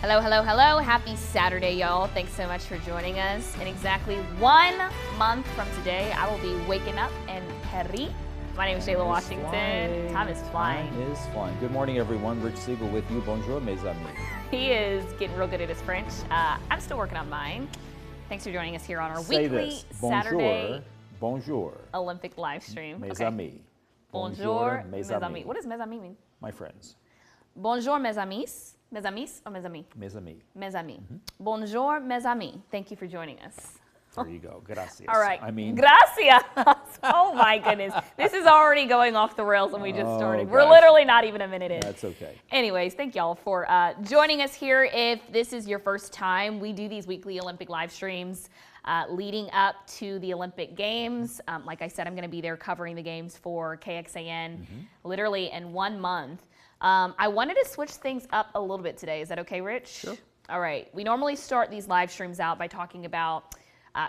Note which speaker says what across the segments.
Speaker 1: Hello, hello, hello. Happy Saturday, y'all. Thanks so much for joining us. In exactly 1 month from today, I will be waking up in Paris. My name is Jala Washington. Time is flying.
Speaker 2: Time is flying. Good morning, everyone. Rich Segal with you. Bonjour, mes amis.
Speaker 1: He is getting real good at his French. I'm still working on mine. Thanks for joining us here on our
Speaker 2: Say
Speaker 1: weekly
Speaker 2: this.
Speaker 1: Saturday
Speaker 2: Bonjour.
Speaker 1: Olympic live stream.
Speaker 2: Mes
Speaker 1: Okay.
Speaker 2: amis.
Speaker 1: Bonjour, mes amis. What does mes amis mean?
Speaker 2: My friends.
Speaker 1: Bonjour, mes amis. Mes amis or mes amis?
Speaker 2: Mes amis.
Speaker 1: Mes amis. Bonjour, mes amis. Thank you for joining us.
Speaker 2: There you go. Gracias.
Speaker 1: All right.
Speaker 2: I mean,
Speaker 1: Gracias. Oh my goodness. This is already going off the rails and we just started. We're
Speaker 2: gosh.
Speaker 1: literally not even a minute in.
Speaker 2: That's okay.
Speaker 1: Anyways, thank y'all for joining us here. If this is your first time, we do these weekly Olympic live streams leading up to the Olympic Games. Like I said, I'm going to be there covering the games for KXAN literally in 1 month. I wanted to switch things up a little bit today. Is that okay, Rich?
Speaker 2: Sure.
Speaker 1: All right. We normally start these live streams out by talking about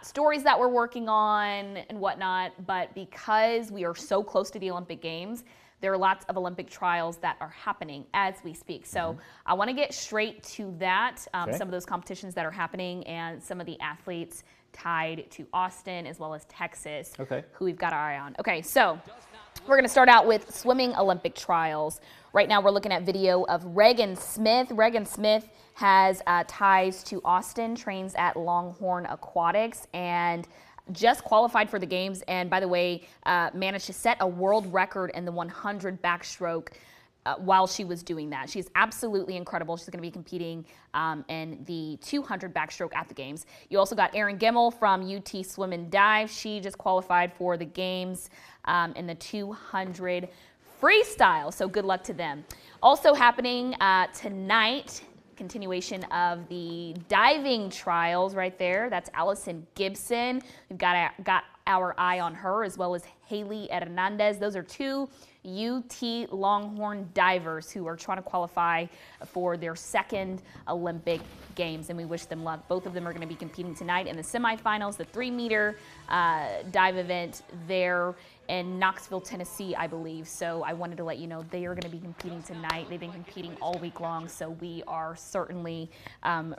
Speaker 1: stories that we're working on and whatnot, but because we are so close to the Olympic Games, there are lots of Olympic trials that are happening as we speak. So I want to get straight to that, some of those competitions that are happening and some of the athletes tied to Austin as well as Texas, who we've got our eye on. Okay, so we're going to start out with swimming Olympic trials. Right now we're looking at video of Regan Smith. Regan Smith has ties to Austin, trains at Longhorn Aquatics, and just qualified for the games. And by the way, managed to set a world record in the 100 backstroke while she was doing that. She's absolutely incredible. She's going to be competing in the 200 backstroke at the games. You also got Erin Gimmel from UT Swim and Dive. She just qualified for the games in the 200 freestyle, so good luck to them. Also happening tonight, continuation of the diving trials right there. That's Allison Gibson. We've got our eye on her, as well as Haley Hernandez. Those are two UT Longhorn divers who are trying to qualify for their second Olympic Games, and we wish them luck. Both of them are going to be competing tonight in the semifinals, the 3-meter dive event there in Knoxville, Tennessee, I believe. So I wanted to let you know they are going to be competing tonight. They've been competing all week long, so we are certainly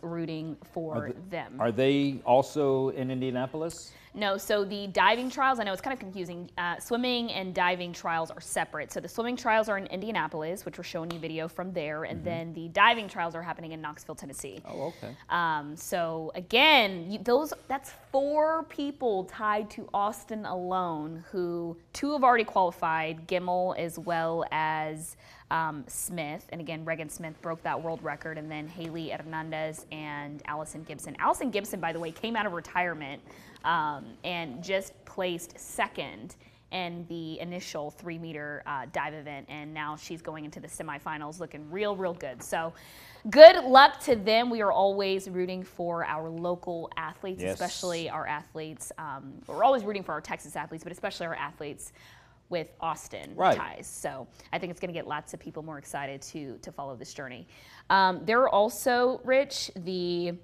Speaker 1: rooting for them.
Speaker 2: Are they also in Indianapolis?
Speaker 1: No, so the diving trials, I know it's kind of confusing. Swimming and diving trials are separate. So the swimming trials are in Indianapolis, which we're showing you video from there, and then the diving trials are happening in Knoxville, Tennessee.
Speaker 2: Oh, okay.
Speaker 1: So again, that's 4 people tied to Austin alone, who 2 have already qualified, Gimmel as well as Smith. And again, Regan Smith broke that world record, and then Haley Hernandez and Allison Gibson. Allison Gibson, by the way, came out of retirement and just placed second in the initial 3-meter dive event, and now she's going into the semifinals looking real, real good. So good luck to them. We are always rooting for our local athletes, especially our athletes. We're always rooting for our Texas athletes, but especially our athletes with Austin ties. So I think it's going to get lots of people more excited to follow this journey. There are also, Rich, the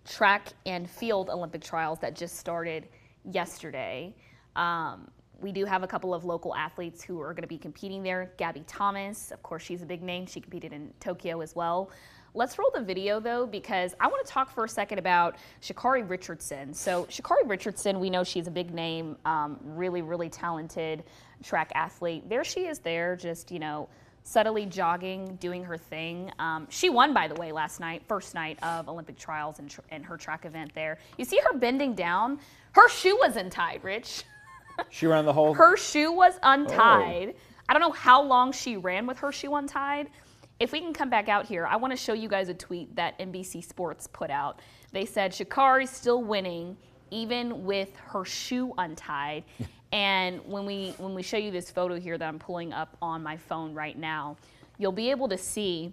Speaker 1: track and field Olympic trials that just started yesterday. We do have a couple of local athletes who are going to be competing there. Gabby Thomas, of course, she's a big name. She competed in Tokyo as well. Let's roll the video, though, because I want to talk for a second about Sha'Carri Richardson. So Sha'Carri Richardson, we know she's a big name, really, really talented track athlete. There she is there, just, you know, subtly jogging, doing her thing. She won, by the way, last night, first night of Olympic trials in her track event there. You see her bending down? Her shoe was untied, Rich.
Speaker 2: She ran the whole...
Speaker 1: Her shoe was untied. I don't know how long she ran with her shoe untied. If we can come back out here, I want to show you guys a tweet that NBC Sports put out. They said, Sha'Carri's still winning, even with her shoe untied. And when we show you this photo here that I'm pulling up on my phone right now, you'll be able to see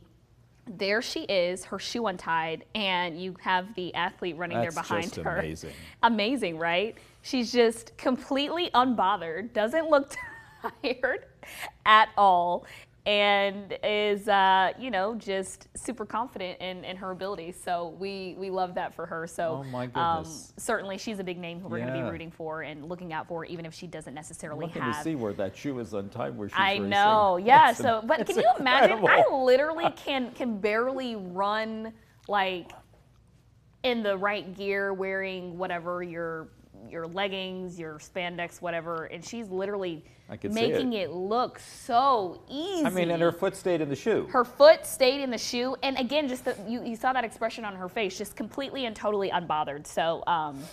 Speaker 1: there she is, her shoe untied, and you have the athlete running there behind her.
Speaker 2: That's just amazing.
Speaker 1: Amazing, right? She's just completely unbothered, doesn't look tired at all. and is, just super confident in her abilities. So we love that for her. So
Speaker 2: oh my goodness.
Speaker 1: certainly she's a big name who we're going to be rooting for and looking out for, even if she doesn't necessarily
Speaker 2: looking
Speaker 1: have.
Speaker 2: to see where that shoe is untied where she's
Speaker 1: I
Speaker 2: racing.
Speaker 1: know, yeah.
Speaker 2: It's
Speaker 1: but can you imagine?
Speaker 2: incredible.
Speaker 1: I literally can barely run like in the right gear, wearing whatever your leggings, your spandex, whatever, and she's literally making it look so easy.
Speaker 2: I mean, and her foot stayed in the shoe.
Speaker 1: Her foot stayed in the shoe, and again, just you saw that expression on her face, just completely and totally unbothered. So I'm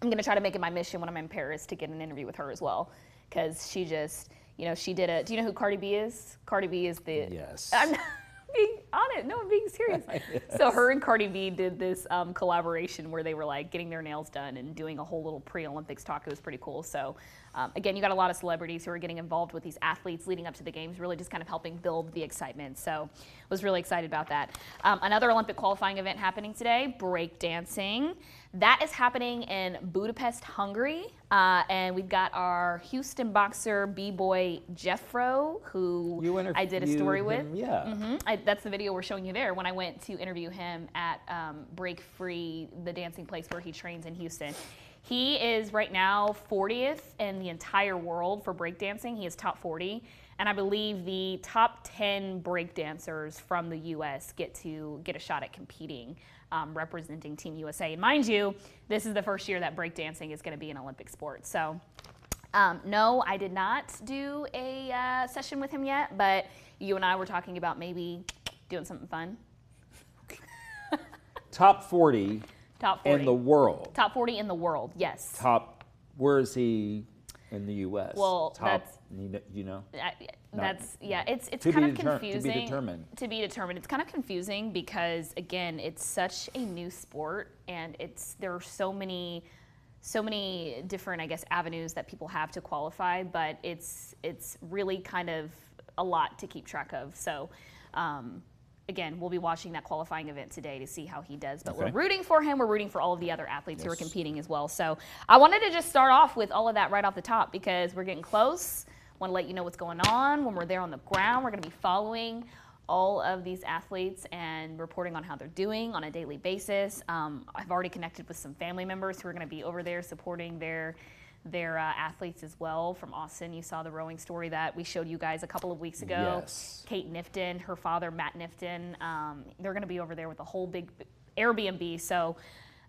Speaker 1: gonna try to make it my mission when I'm in Paris to get an interview with her as well, because she just, she did a. Do you know who Cardi B is? Cardi B is the.
Speaker 2: Yes.
Speaker 1: I'm not being on it. No, I'm being serious.
Speaker 2: Yes.
Speaker 1: So her and Cardi B did this collaboration where they were like getting their nails done and doing a whole little pre-Olympics talk. It was pretty cool. So again, you got a lot of celebrities who are getting involved with these athletes leading up to the games, really just kind of helping build the excitement. So was really excited about that. Another Olympic qualifying event happening today, breakdancing. That is happening in Budapest, Hungary. And we've got our Houston boxer B-boy Jeffro, who I did a story with.
Speaker 2: Yeah.
Speaker 1: That's the video we're showing you there when I went to interview him at Break Free, the dancing place where he trains in Houston. He is right now 40th in the entire world for breakdancing. He is top 40. And I believe the top 10 breakdancers from the U.S. get a shot at competing, representing Team USA. And mind you, this is the first year that breakdancing is going to be an Olympic sport. So no, I did not do a session with him yet, but you and I were talking about maybe doing something fun.
Speaker 2: Top 40.
Speaker 1: Top 40.
Speaker 2: In the world.
Speaker 1: Top 40 in the world, yes.
Speaker 2: Where is he in the U.S.?
Speaker 1: Well,
Speaker 2: that's.
Speaker 1: It's kind of confusing.
Speaker 2: To be determined.
Speaker 1: To be determined. It's kind of confusing because, again, it's such a new sport, and there are so many different, I guess, avenues that people have to qualify, but it's really kind of a lot to keep track of. So, again, we'll be watching that qualifying event today to see how he does. But we're rooting for him. We're rooting for all of the other athletes who are competing as well. So I wanted to just start off with all of that right off the top because we're getting close. Want to let you know what's going on. When we're there on the ground, we're going to be following all of these athletes and reporting on how they're doing on a daily basis. I've already connected with some family members who are going to be over there supporting their athletes as well. From Austin, you saw the rowing story that we showed you guys a couple of weeks ago.
Speaker 2: Yes.
Speaker 1: Kate Nifton, her father, Matt Nifton, they're going to be over there with a whole big Airbnb. So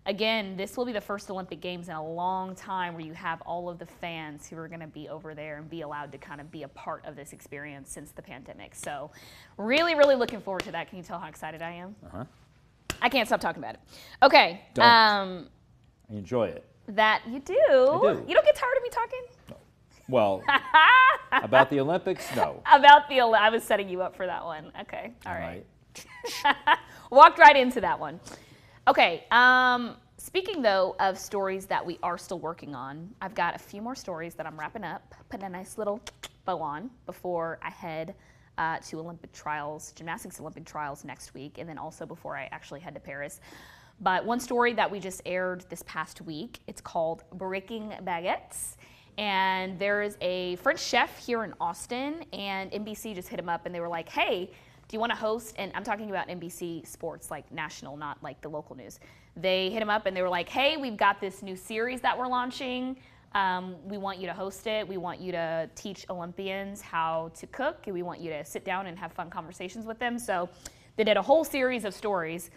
Speaker 1: again, this will be the first Olympic Games in a long time where you have all of the fans who are going to be over there and be allowed to kind of be a part of this experience since the pandemic. So really, really looking forward to that. Can you tell how excited I am? I can't stop talking about it. Okay.
Speaker 2: Don't. I enjoy it.
Speaker 1: That you do.
Speaker 2: I do.
Speaker 1: You don't get tired of me talking?
Speaker 2: No. Well, about the Olympics, no.
Speaker 1: I was setting you up for that one. Okay. All right. Walked right into that one. Okay. Speaking, though, of stories that we are still working on, I've got a few more stories that I'm wrapping up, putting a nice little bow on before I head to Olympic trials, gymnastics Olympic trials next week, and then also before I actually head to Paris. But one story that we just aired this past week, it's called Breaking Baguettes. And there is a French chef here in Austin, and NBC just hit him up and they were like, hey, do you want to host? And I'm talking about NBC Sports, like national, not like the local news. They hit him up and they were like, hey, we've got this new series that we're launching. We want you to host it. We want you to teach Olympians how to cook. And we want you to sit down and have fun conversations with them. So they did a whole series of stories.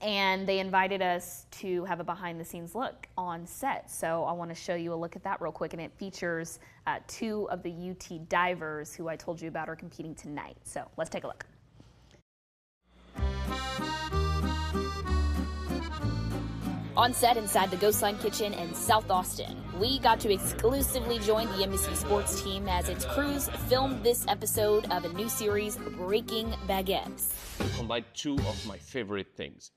Speaker 1: And they invited us to have a behind-the-scenes look on set. So I want to show you a look at that real quick. And it features two of the UT divers who I told you about are competing tonight. So let's take a look. On set inside the Ghost Line Kitchen in South Austin, we got to exclusively join the NBC Sports team as its crews filmed this episode of a new series, Breaking Baguettes.
Speaker 3: Combine two of my favorite things,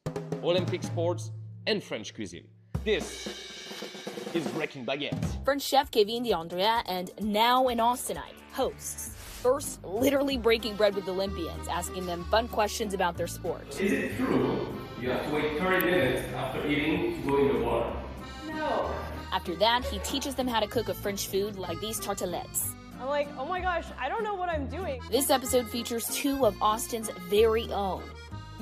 Speaker 3: Olympic sports and French cuisine. This is Breaking Baguettes.
Speaker 1: French chef Kevin DeAndrea and now an Austinite hosts. First, literally breaking bread with Olympians, asking them fun questions about their sport.
Speaker 4: Is it true you have to wait 30 minutes after eating to go in the water?
Speaker 5: No.
Speaker 1: After that, he teaches them how to cook a French food like these tartelettes.
Speaker 5: I'm like, oh my gosh, I don't know what I'm doing.
Speaker 1: This episode features two of Austin's very own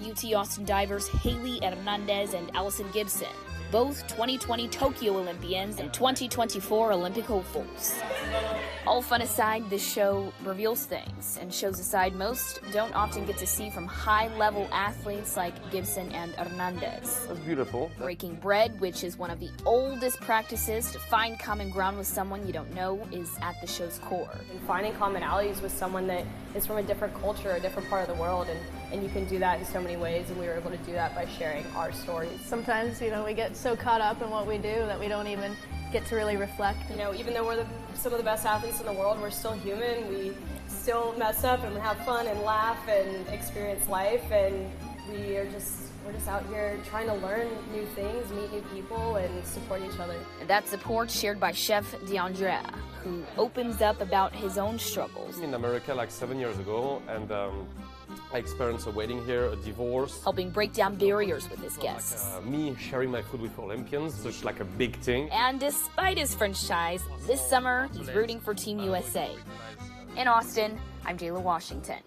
Speaker 1: UT Austin divers Haley Hernandez and Allison Gibson, both 2020 Tokyo Olympians and 2024 Olympic hopefuls. All fun aside, this show reveals things and shows a side most don't often get to see from high-level athletes like Gibson and Hernandez.
Speaker 3: That's beautiful.
Speaker 1: Breaking bread, which is one of the oldest practices to find common ground with someone you don't know, is at the show's core.
Speaker 5: And finding commonalities with someone that is from a different culture, a different part of the world, and you can do that in so many ways, and we were able to do that by sharing our stories.
Speaker 6: Sometimes, we get so caught up in what we do that we don't even get to really reflect.
Speaker 5: Even though we're some of the best athletes in the world, we're still human. We still mess up and have fun and laugh and experience life, and we're just out here trying to learn new things, meet new people, and support each other.
Speaker 1: And that support shared by Chef DeAndrea, who opens up about his own struggles.
Speaker 3: In America like 7 years ago, and I experienced a wedding here, a divorce.
Speaker 1: Helping break down barriers with his guests.
Speaker 3: Me sharing my food with Olympians, such like a big thing.
Speaker 1: And despite his French ties, this summer he's rooting for Team USA. In Austin, I'm Jala Washington.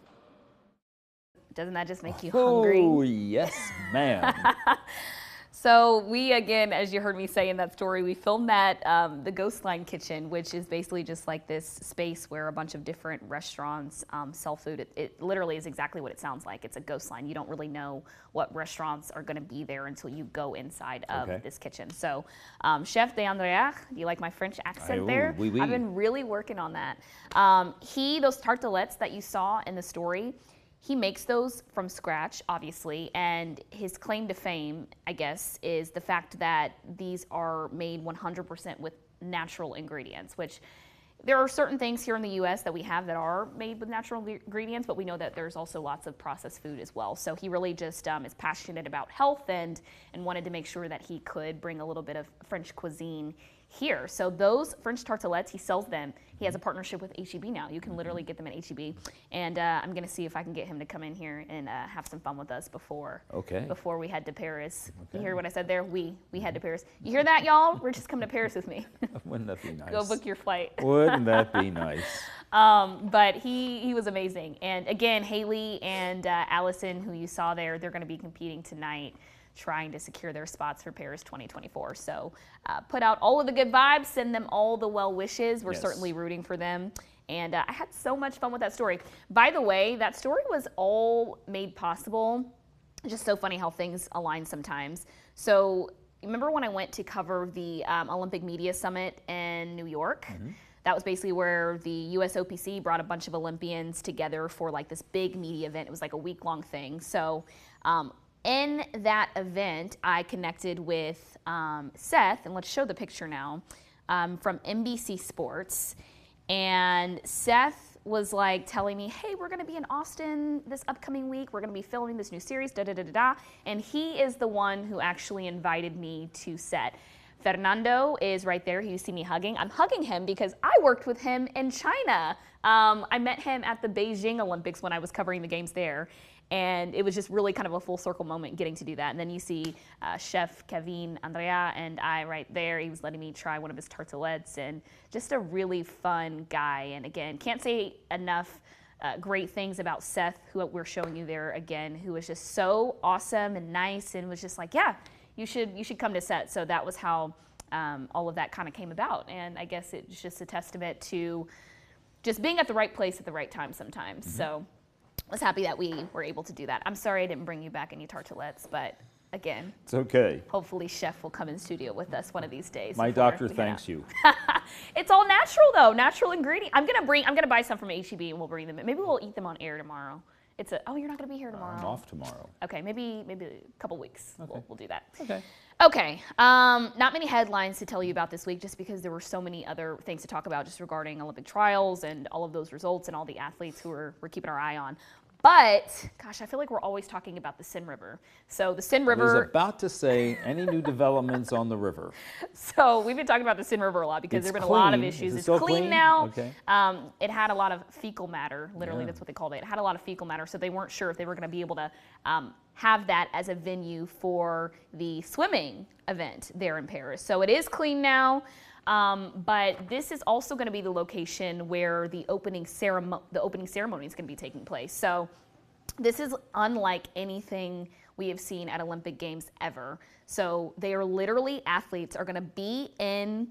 Speaker 1: Doesn't that just make you hungry?
Speaker 2: Oh, yes, ma'am.
Speaker 1: So we, again, as you heard me say in that story, we filmed that, the Ghost Line Kitchen, which is basically just like this space where a bunch of different restaurants sell food. It literally is exactly what it sounds like. It's a ghost line. You don't really know what restaurants are going to be there until you go inside of this kitchen. So Chef DeAndrea, do you like my French accent there?
Speaker 2: Oui, oui.
Speaker 1: I've been really working on that. Those tartelettes that you saw in the story, he makes those from scratch, obviously, and his claim to fame, I guess, is the fact that these are made 100% with natural ingredients, which there are certain things here in the U.S. that we have that are made with natural ingredients, but we know that there's also lots of processed food as well. So he really just is passionate about health and wanted to make sure that he could bring a little bit of French cuisine here. So those French tartelettes, he sells them. He has a partnership with H-E-B now. You can literally get them at H-E-B. And I'm going to see if I can get him to come in here and have some fun with us before we head to Paris. You hear what I said there? We head to Paris. You hear that, y'all? We're just coming to Paris with me.
Speaker 2: Wouldn't that be nice?
Speaker 1: Go book your flight.
Speaker 2: Wouldn't that be nice?
Speaker 1: But he was amazing. And again, Haley and Allison, who you saw there, they're going to be competing tonight, trying to secure their spots for Paris 2024. So put out all of the good vibes, send them all the well wishes. We're certainly rooting for them. And I had so much fun with that story. By the way, that story was all made possible. Just so funny how things align sometimes. So remember when I went to cover the Olympic Media Summit in New York? That was basically where the USOPC brought a bunch of Olympians together for like this big media event. It was like a week-long thing. So in that event, I connected with Seth, and let's show the picture now, from NBC Sports. And Seth was like telling me, hey, we're gonna be in Austin this upcoming week. We're gonna be filming this new series, da-da-da-da-da. And he is the one who actually invited me to set. Fernando is right there. You see me hugging. I'm hugging him because I worked with him in China. I met him at the Beijing Olympics when I was covering the games there. And it was just really kind of a full circle moment getting to do that. And then you see Chef Kevin Andrea and I right there. He was letting me try one of his tartelettes, and just a really fun guy. And again, can't say enough great things about Seth, who we're showing you there again, who was just so awesome and nice, and was just like, yeah, you should come to set. So that was how all of that kind of came about. And I guess it's just a testament to just being at the right place at the right time sometimes. So I was happy that we were able to do that. I'm sorry I didn't bring you back any tartelettes, but again,
Speaker 2: it's okay.
Speaker 1: Hopefully Chef will come in studio with us one of these days.
Speaker 2: My doctor thanks you.
Speaker 1: It's all natural though, natural ingredient. I'm gonna buy some from H-E-B and we'll bring them in. Maybe we'll eat them on air tomorrow. Oh, you're not gonna be here tomorrow.
Speaker 2: I'm off tomorrow.
Speaker 1: Okay, maybe a couple weeks. Okay. We'll do that.
Speaker 2: Okay.
Speaker 1: Not many headlines to tell you about this week, just because there were so many other things to talk about just regarding Olympic trials and all of those results and all the athletes who we're keeping our eye on. But, gosh, I feel like we're always talking about the Seine River. So the Seine River...
Speaker 2: I was about to say, any new developments on the river?
Speaker 1: So we've been talking about the Seine River a lot because there have been a lot of issues.
Speaker 2: It's
Speaker 1: clean now.
Speaker 2: Okay.
Speaker 1: It had a lot of fecal matter. Literally, that's what they called it. It had a lot of fecal matter, so they weren't sure if they were going to be able to have that as a venue for the swimming event there in Paris. So it is clean now. But this is also going to be the location where the opening ceremony is going to be taking place. So this is unlike anything we have seen at Olympic Games ever. So they are literally, athletes are going to be in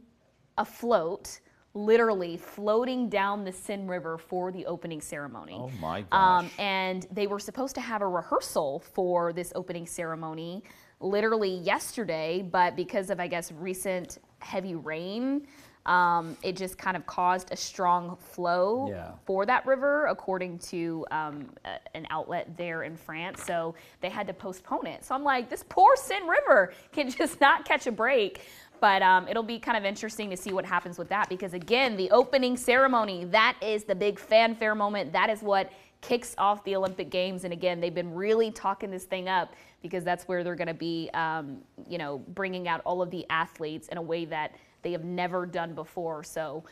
Speaker 1: a float, literally floating down the Seine River for the opening ceremony.
Speaker 2: Oh my gosh.
Speaker 1: And they were supposed to have a rehearsal for this opening ceremony literally yesterday, but because of, I guess, recent heavy rain, it just kind of caused a strong flow for that river, according to an outlet there in France. So they had to postpone it. So I'm like, this poor Seine River can just not catch a break. But it'll be kind of interesting to see what happens with that, because again, the opening ceremony, that is the big fanfare moment. That is what kicks off the Olympic Games. And again, they've been really talking this thing up, because that's where they're going to be, you know, bringing out all of the athletes in a way that they have never done before. So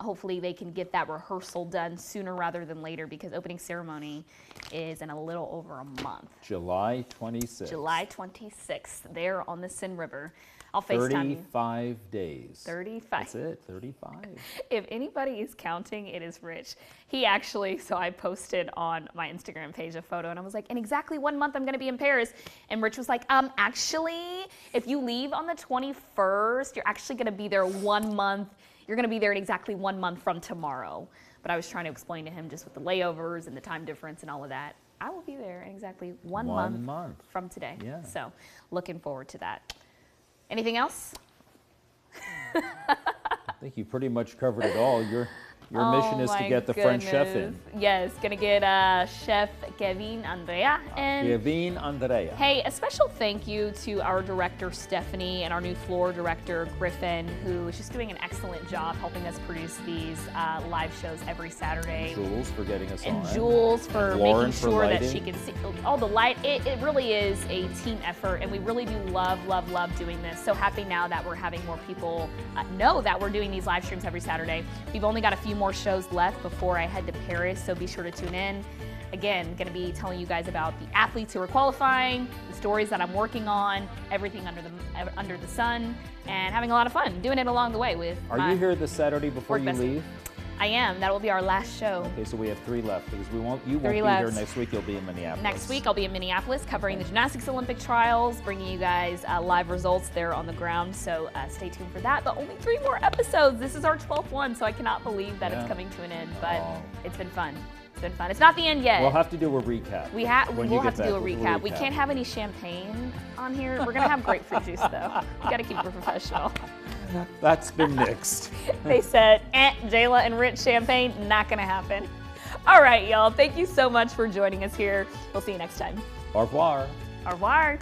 Speaker 1: hopefully they can get that rehearsal done sooner rather than later, because opening ceremony is in a little over a month.
Speaker 2: July 26th.
Speaker 1: July 26th, there on the Seine River. I'll FaceTime you.
Speaker 2: 35 days.
Speaker 1: 35.
Speaker 2: That's it, 35.
Speaker 1: If anybody is counting, it is Rich. He actually, so I posted on my Instagram page a photo, and I was like, in exactly 1 month, I'm going to be in Paris. And Rich was like, actually, if you leave on the 21st, you're actually going to be there 1 month. You're going to be there in exactly 1 month from tomorrow. But I was trying to explain to him, just with the layovers and the time difference and all of that, I will be there in exactly one month from today.
Speaker 2: Yeah.
Speaker 1: So looking forward to that. Anything else?
Speaker 2: I think you pretty much covered it all. Your mission is to get the French chef in.
Speaker 1: Yes, gonna get Chef Kevin Andrea. And
Speaker 2: Kevin Andrea.
Speaker 1: hey, a special thank you to our director Stephanie and our new floor director Griffin, who is just doing an excellent job helping us produce these live shows every Saturday.
Speaker 2: Jules for getting us on.
Speaker 1: And Jules for
Speaker 2: And
Speaker 1: making
Speaker 2: Lauren for
Speaker 1: sure that
Speaker 2: lighting.
Speaker 1: she can see all the light. It really is a team effort, and we really do love doing this. So happy now that we're having more people know that we're doing these live streams every Saturday. We've only got a few more shows left before I head to Paris, so be sure to tune in. Again, going to be telling you guys about the athletes who are qualifying, the stories that I'm working on, everything under the sun, and having a lot of fun doing it along the way with
Speaker 2: Are you here this Saturday before you leave?
Speaker 1: I am. That will be our last show.
Speaker 2: Okay, so we have 3 left, because you won't be here next week. You'll be in Minneapolis.
Speaker 1: Next week, I'll be in Minneapolis covering the gymnastics Olympic trials, bringing you guys live results there on the ground. So stay tuned for that. But only 3 more episodes. This is our 12th one, so I cannot believe that it's coming to an end. But it's been fun. It's been fun. It's not the end yet.
Speaker 2: We'll have to do a recap.
Speaker 1: We'll have to do a recap. We can't have any champagne on here. We're going to have grapefruit juice, though. We got to keep it professional.
Speaker 2: That's been nixed.
Speaker 1: They said, Jala and Rich champagne, not going to happen. All right, y'all. Thank you so much for joining us here. We'll see you next time.
Speaker 2: Au revoir.
Speaker 1: Au revoir.